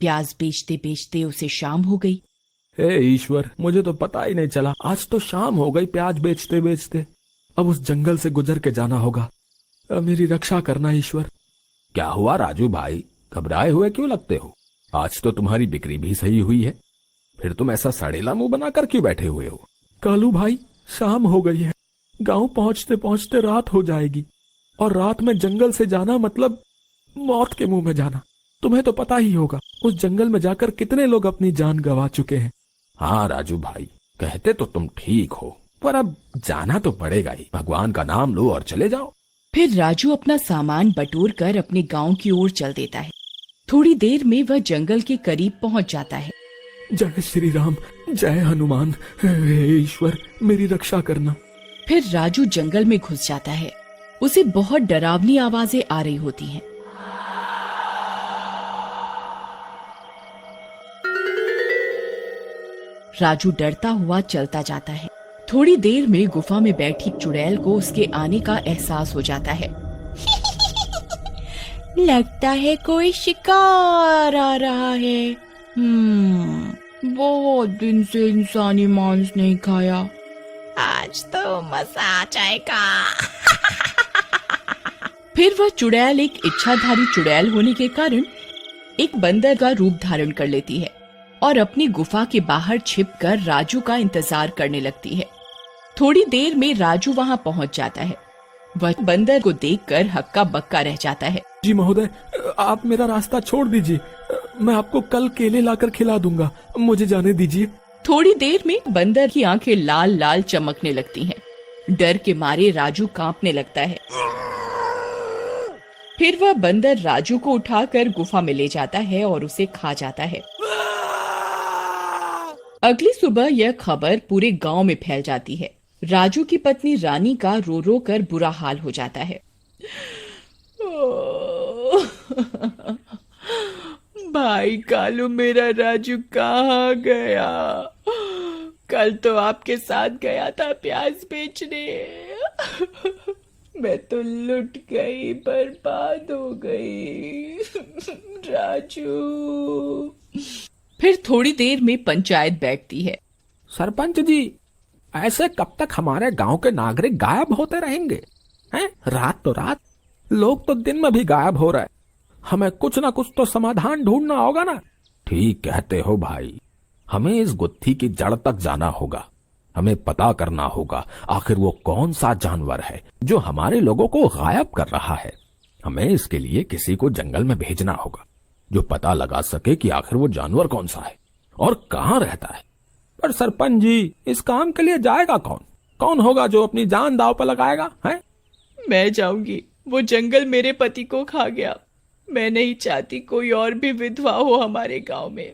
प्याज बेचते बेचते उसे शाम हो गई। हे ईश्वर, मुझे तो पता ही नहीं चला, आज तो शाम हो गई प्याज बेचते बेचते। अब उस जंगल से गुजर के जाना होगा। अब मेरी रक्षा करना ईश्वर। क्या हुआ राजू भाई, घबराए हुए क्यों लगते हो? आज तो तुम्हारी बिक्री भी सही हुई है, फिर तुम ऐसा सड़ेला मुंह बनाकर क्यों बैठे हुए हो? कालू भाई, शाम हो गई है, गांव पहुंचते पहुंचते रात हो जाएगी, और रात में जंगल से जाना मतलब मौत के मुंह में जाना। तुम्हें तो पता ही होगा उस जंगल में जाकर कितने लोग अपनी जान गंवा चुके हैं। हाँ राजू भाई, कहते तो तुम ठीक हो, पर अब जाना तो पड़ेगा ही। भगवान का नाम लो और चले जाओ। फिर राजू अपना सामान बटोर कर अपने गांव की ओर चल देता है। थोड़ी देर में वह जंगल के करीब पहुंच जाता है। जय श्री राम, जय हनुमान, हे ईश्वर मेरी रक्षा करना। फिर राजू जंगल में घुस जाता है। उसे बहुत डरावनी आवाजें आ रही होती हैं। राजू डरता हुआ चलता जाता है। थोड़ी देर में गुफा में बैठी चुड़ैल को उसके आने का एहसास हो जाता है। लगता है कोई शिकार आ रहा है। बहुत दिन से इंसानी मांस नहीं खाया, आज तो मजा आ जाएगा। फिर वह चुड़ैल एक इच्छाधारी चुड़ैल होने के कारण एक बंदर का रूप धारण कर लेती है और अपनी गुफा के बाहर छिपकर राजू का इंतजार करने लगती है। थोड़ी देर में राजू वहां पहुंच जाता है। वह बंदर को देखकर हक्का बक्का रह जाता है। जी महोदय, आप मेरा रास्ता छोड़ दीजिए, मैं आपको कल केले लाकर खिला दूंगा, मुझे जाने दीजिए। थोड़ी देर में बंदर की आंखें लाल लाल चमकने लगती हैं। डर के मारे राजू कांपने लगता है। फिर वह बंदर राजू को उठाकर गुफा में ले जाता है और उसे खा जाता है। अगली सुबह यह खबर पूरे गांव में फैल जाती है। राजू की पत्नी रानी का रो रो कर बुरा हाल हो जाता है। भाई कालू, मेरा राजू कहाँ गया? कल तो आपके साथ गया था प्याज बेचने। मैं तो लुट गई, बर्बाद हो गई। राजू। फिर थोड़ी देर में पंचायत बैठती है। सरपंच जी, ऐसे कब तक हमारे गांव के नागरिक गायब होते रहेंगे? हैं? रात तो रात, लोग तो दिन में भी गायब हो रहे। हमें कुछ ना कुछ तो समाधान ढूंढना होगा ना। ठीक कहते हो भाई, हमें इस गुत्थी की जड़ तक जाना होगा। हमें पता करना होगा आखिर वो कौन सा जानवर है जो हमारे लोगों को गायब कर रहा है। हमें इसके लिए किसी को जंगल में भेजना होगा जो पता लगा सके कि आखिर वो जानवर कौन सा है और कहाँ रहता है। पर सरपंच जी, इस काम के लिए जाएगा कौन? कौन होगा जो अपनी जान दांव पर लगाएगा? है? मैं जाऊंगी, वो जंगल मेरे पति को खा गया। मैं नहीं चाहती कोई और भी विधवा हो हमारे गांव में।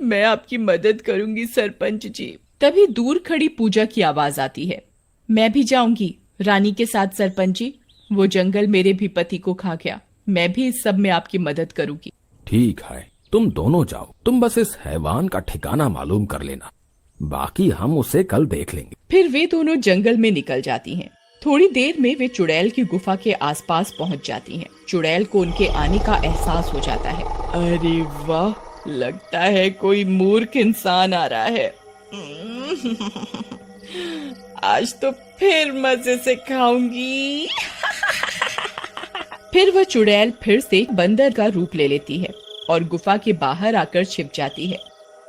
मैं आपकी मदद करूंगी सरपंच जी। तभी दूर खड़ी पूजा की आवाज आती है। मैं भी जाऊंगी रानी के साथ सरपंच जी। वो जंगल मेरे भी पति को खा गया। मैं भी इस सब में आपकी मदद करूंगी। ठीक है, तुम दोनों जाओ। तुम बस इस हैवान का ठिकाना मालूम कर लेना, बाकी हम उसे कल देख लेंगे। फिर वे दोनों जंगल में निकल जाती हैं। थोड़ी देर में वे चुड़ैल की गुफा के आसपास पहुंच जाती हैं। चुड़ैल को उनके आने का एहसास हो जाता है। अरे वाह, लगता है कोई मूर्ख इंसान आ रहा है। आज तो फिर मजे से खाऊंगी। फिर वह चुड़ैल फिर से बंदर का रूप ले लेती है और गुफा के बाहर आकर छिप जाती है।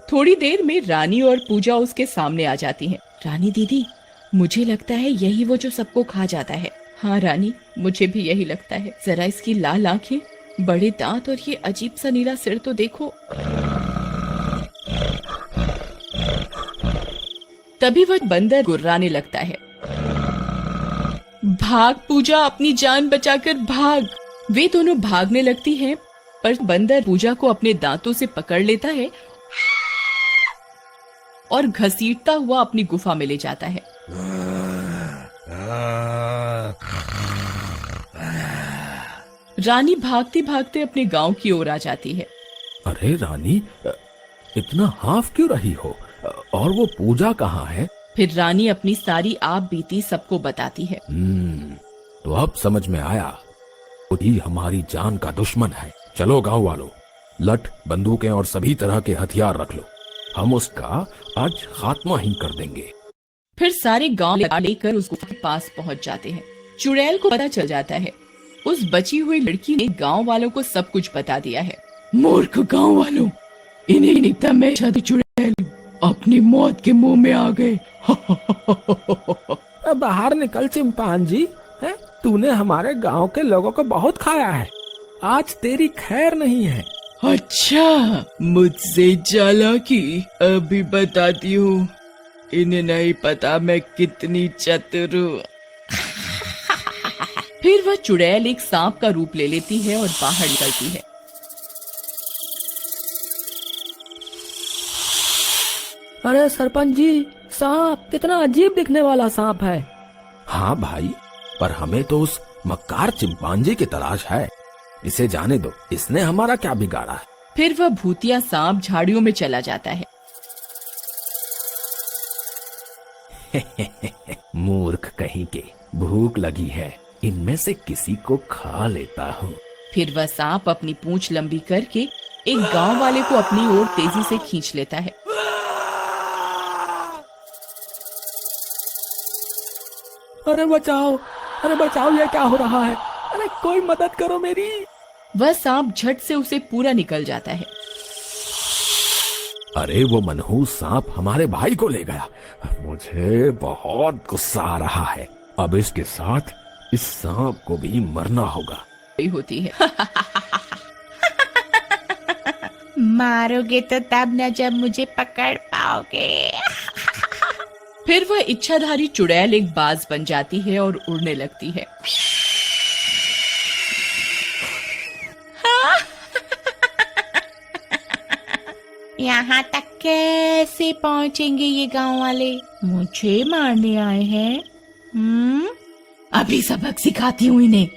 थोड़ी देर में रानी और पूजा उसके सामने आ जाती हैं। रानी दीदी, मुझे लगता है यही वो जो सबको खा जाता है। हाँ रानी, मुझे भी यही लगता है। जरा इसकी लाल आंखें, बड़े दांत और ये अजीब सा नीला सिर तो देखो। तभी वह बंदर गुर्राने लगता है। भाग पूजा, अपनी जान बचाकर भाग। वे दोनों भागने लगती हैं, पर बंदर पूजा को अपने दांतों से पकड़ लेता है और घसीटता हुआ अपनी गुफा में ले जाता है। रानी भागते भागते अपने गांव की ओर आ जाती है। अरे रानी, इतना हाफ क्यों रही हो? और वो पूजा कहाँ है? फिर रानी अपनी सारी आप बीती सबको बताती है। तो अब समझ में आया, खुद ही हमारी जान का दुश्मन है। चलो गांव वालों, लठ, बंदूकें और सभी तरह के हथियार रख लो। हम उसका आज खात्मा ही कर देंगे। फिर सारे गांव लेकर उस गुफा के पास पहुंच जाते हैं। चुड़ैल को पता चल जाता है उस बची हुई लड़की ने गांव वालों को सब कुछ बता दिया है। मूर्ख गांव वालों, इन्हें नहीं था मैं चुड़ैल अपनी मौत के मुंह में आ गए। बाहर निकल चिंपांजी, है तूने हमारे गांव के लोगों को बहुत खाया है, आज तेरी खैर नहीं है। अच्छा, मुझसे चालाकी अभी बताती हूँ। इन्हें नहीं पता मैं कितनी चतुर हूँ। फिर वह चुड़ैल एक सांप का रूप ले लेती है और बाहर निकलती है। अरे सरपंच जी, सांप कितना अजीब दिखने वाला सांप है। हाँ भाई, पर हमें तो उस मक्कार चिंपांजी की तलाश है। इसे जाने दो, इसने हमारा क्या बिगाड़ा है। फिर वह भूतिया सांप झाड़ियों में चला जाता है। मूर्ख कहीं के, भूख लगी है, इनमें से किसी को खा लेता हूँ। फिर वह सांप अपनी पूंछ लंबी करके एक गांव वाले को अपनी ओर तेजी से खींच लेता है। अरे बचाओ, अरे बचाओ, ये क्या हो रहा है? अरे कोई मदद करो मेरी। वह सांप झट से उसे पूरा निकल जाता है। अरे वो मनहूस सांप हमारे भाई को ले गया। मुझे बहुत गुस्सा आ रहा है। अब इसके साथ इस सांप को भी मरना होगा। होती है। मारोगे तो तब न जब मुझे पकड़ पाओगे। फिर वह इच्छाधारी चुड़ैल एक बाज बन जाती है और उड़ने लगती है। यहाँ तक कैसे पहुँचेंगे ये गांव वाले? मुझे मारने आए हैं? अभी सबक सिखाती हूँ इन्हें।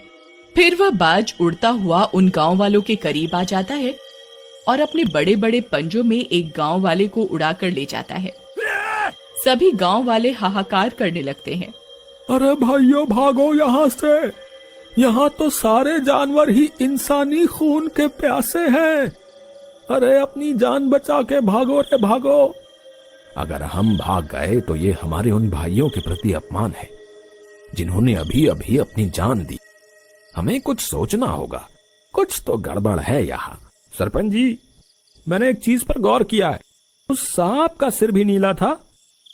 फिर वह बाज उड़ता हुआ उन गांव वालों के करीब आ जाता है और अपने बड़े बड़े पंजों में एक गांव वाले को उड़ाकर ले जाता है। सभी गांव वाले हाहाकार करने लगते हैं। अरे भाइयों, भागो यहाँ से। यहाँ तो सारे जानवर ही इंसानी खून के प्यासे हैं। अरे अपनी जान बचा के भागो रे भागो। अगर हम भाग गए तो ये हमारे उन भाइयों के प्रति अपमान है जिन्होंने अभी अभी अपनी जान दी। हमें कुछ सोचना होगा, कुछ तो गड़बड़ है यहाँ। सरपंच जी, मैंने एक चीज पर गौर किया है। उस सांप का सिर भी नीला था,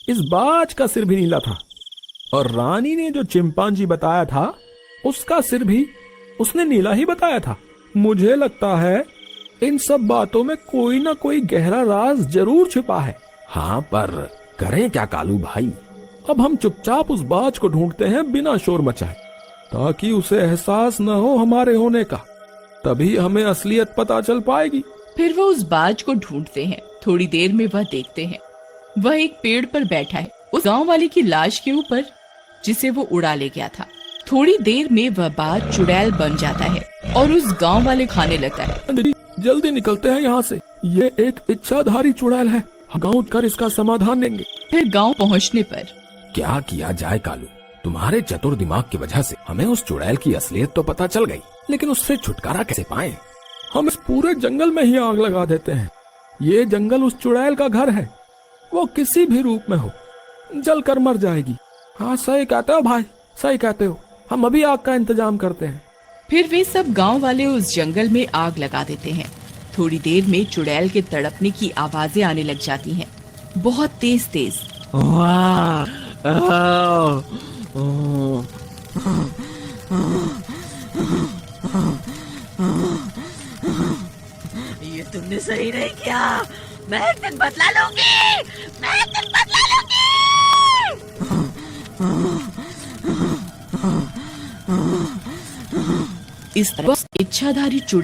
इस बाज का सिर भी नीला था, और रानी ने जो चिंपांजी बताया था उसका सिर भी उसने नीला ही बताया था। मुझे लगता है इन सब बातों में कोई ना कोई गहरा राज जरूर छिपा है। हाँ, पर करें क्या कालू भाई? अब हम चुपचाप उस बाज को ढूंढते हैं बिना शोर मचाए, ताकि उसे एहसास न हो हमारे होने का। तभी हमें असलियत पता चल पाएगी। फिर वह उस बाज को ढूंढते हैं। थोड़ी देर में वह देखते हैं वह एक पेड़ पर बैठा है, उस गांव वाले की लाश के ऊपर जिसे वो उड़ा ले गया था। थोड़ी देर में वह बाज चुड़ैल बन जाता है और उस गांव वाले खाने लगता है। जल्दी निकलते हैं यहाँ से, ये एक इच्छाधारी चुड़ैल है। गांव कर इसका समाधान देंगे। फिर गांव पहुँचने पर क्या किया जाए कालू? तुम्हारे चतुर दिमाग की वजह से हमें उस चुड़ैल की असलियत तो पता चल गई, लेकिन उससे छुटकारा कैसे पाएं? हम इस पूरे जंगल में ही आग लगा देते हैं। ये जंगल उस चुड़ैल का घर है, वो किसी भी रूप में हो जल कर मर जाएगी। हाँ सही कहते हो भाई, सही कहते हो। हम अभी आग का इंतजाम करते हैं। फिर वे सब गांव वाले उस जंगल में आग लगा देते हैं। थोड़ी देर में चुड़ैल के तड़पने की आवाजें आने लग जाती हैं, बहुत तेज तेज। ये तुमने सही नहीं किया। मैं एक दिन बदला लूंगी, मैं एक दिन बदला लूंगी। इस तरह इच्छाधारी चुड़ैल